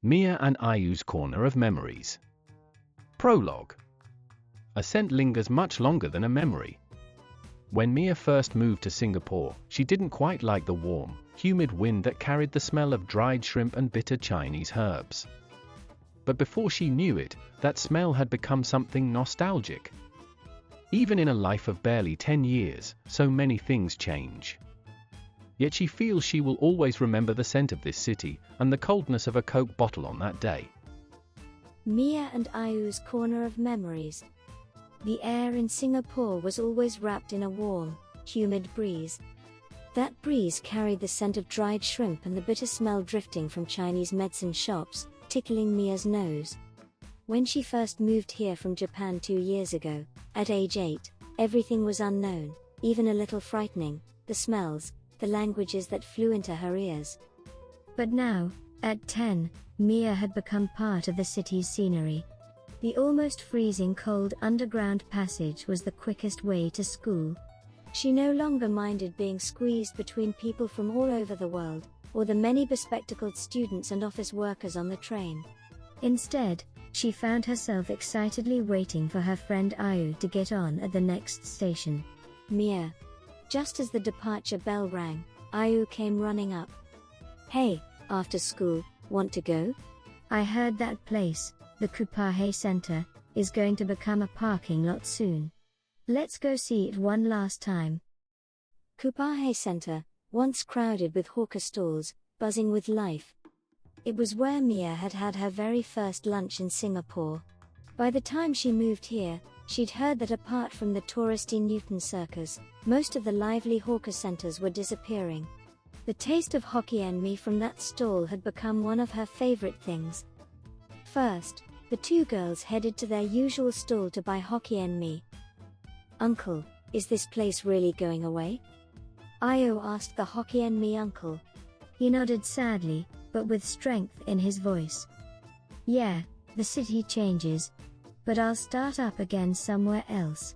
Mia and Ayu's Corner of Memories. Prologue. A scent lingers much longer than a memory. When Mia first moved to Singapore, she didn't quite like the warm, humid wind that carried the smell of dried shrimp and bitter Chinese herbs. But before she knew it, that smell had become something nostalgic. Even in a life of barely 10 years, so many things change. Yet she feels she will always remember the scent of this city, and the coldness of a Coke bottle on that day. Mia and Ayu's Corner of Memories. The air in Singapore was always wrapped in a warm, humid breeze. That breeze carried the scent of dried shrimp and the bitter smell drifting from Chinese medicine shops, tickling Mia's nose. When she first moved here from Japan 2 years ago, at age 8, everything was unknown, even a little frightening, the smells, the languages that flew into her ears. But now, at 10, Mia had become part of the city's scenery. The almost freezing cold underground passage was the quickest way to school. She no longer minded being squeezed between people from all over the world, or the many bespectacled students and office workers on the train. Instead, she found herself excitedly waiting for her friend Ayu to get on at the next station. Mia. Just as the departure bell rang, Ayu came running up. "Hey, after school, want to go? I heard that place, the Kupahe Center, is going to become a parking lot soon. Let's go see it one last time." Kupahe Center, once crowded with hawker stalls, buzzing with life. It was where Mia had had her very first lunch in Singapore. By the time she moved here, she'd heard that apart from the touristy Newton Circus, most of the lively hawker centers were disappearing. The taste of Hokkien mee from that stall had become one of her favorite things. First, the two girls headed to their usual stall to buy Hokkien mee. "Uncle, is this place really going away?" Ayu asked the Hokkien mee uncle. He nodded sadly, but with strength in his voice. "Yeah, the city changes. But I'll start up again somewhere else."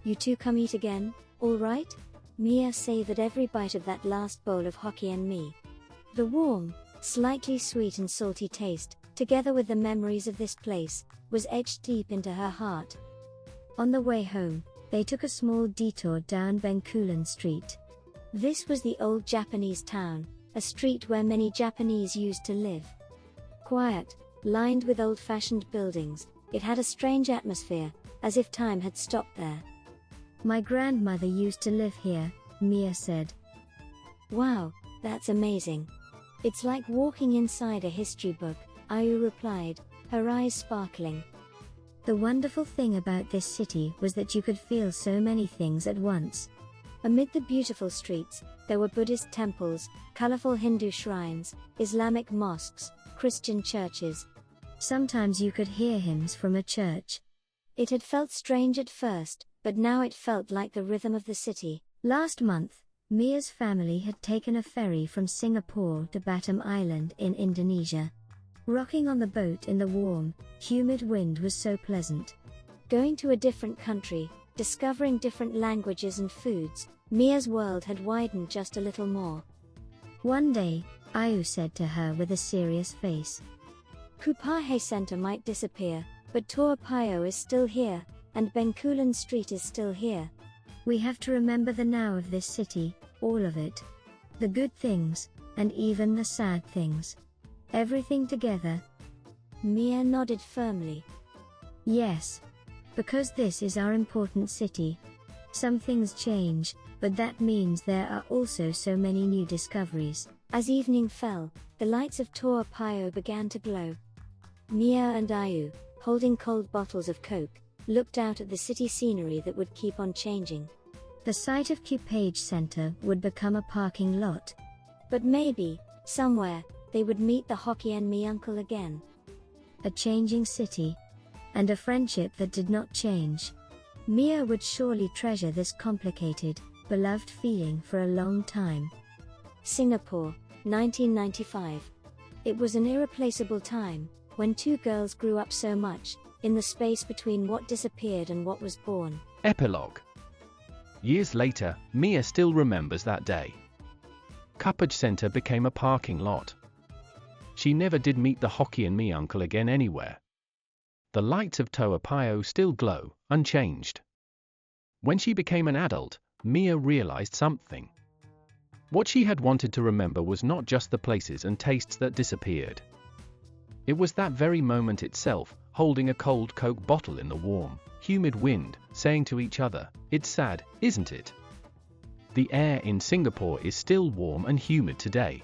"You two come eat again, all right?" Mia savored every bite of that last bowl of Hokkien mee. The warm, slightly sweet and salty taste, together with the memories of this place, was etched deep into her heart. On the way home, they took a small detour down Bencoolen Street. This was the old Japanese town, a street where many Japanese used to live. Quiet, lined with old-fashioned buildings, it had a strange atmosphere, as if time had stopped there. "My grandmother used to live here," Mia said. "Wow, that's amazing. It's like walking inside a history book," Ayu replied, her eyes sparkling. The wonderful thing about this city was that you could feel so many things at once. Amid the beautiful streets, there were Buddhist temples, colorful Hindu shrines, Islamic mosques, Christian churches. Sometimes you could hear hymns from a church. It had felt strange at first, but now it felt like the rhythm of the city. Last month, Mia's family had taken a ferry from Singapore to Batam Island in Indonesia. Rocking on the boat in the warm, humid wind was so pleasant. Going to a different country, discovering different languages and foods, Mia's world had widened just a little more. One day, Ayu said to her with a serious face, "Kupahe Center might disappear, but Toa Payoh is still here, and Bencoolen Street is still here. We have to remember the now of this city, all of it. The good things, and even the sad things. Everything together." Mia nodded firmly. "Yes. Because this is our important city. Some things change, but that means there are also so many new discoveries." As evening fell, the lights of Toa Payoh began to glow. Mia and Ayu, holding cold bottles of Coke, looked out at the city scenery that would keep on changing. The site of Kupahe Center would become a parking lot. But maybe, somewhere, they would meet the Hokkien mee uncle again. A changing city. And a friendship that did not change. Mia would surely treasure this complicated, beloved feeling for a long time. Singapore, 1995. It was an irreplaceable time, when two girls grew up so much, in the space between what disappeared and what was born. Epilogue. Years later, Mia still remembers that day. Kupahe Center became a parking lot. she never did meet the Hockey and Me uncle again anywhere. The lights of Toa Payoh still glow, unchanged. When she became an adult, Mia realized something. What she had wanted to remember was not just the places and tastes that disappeared. It was that very moment itself, holding a cold Coke bottle in the warm, humid wind, saying to each other, "It's sad, isn't it? The air in Singapore is still warm and humid today."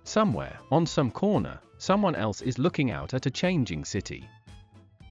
Somewhere, on some corner, someone else is looking out at a changing city.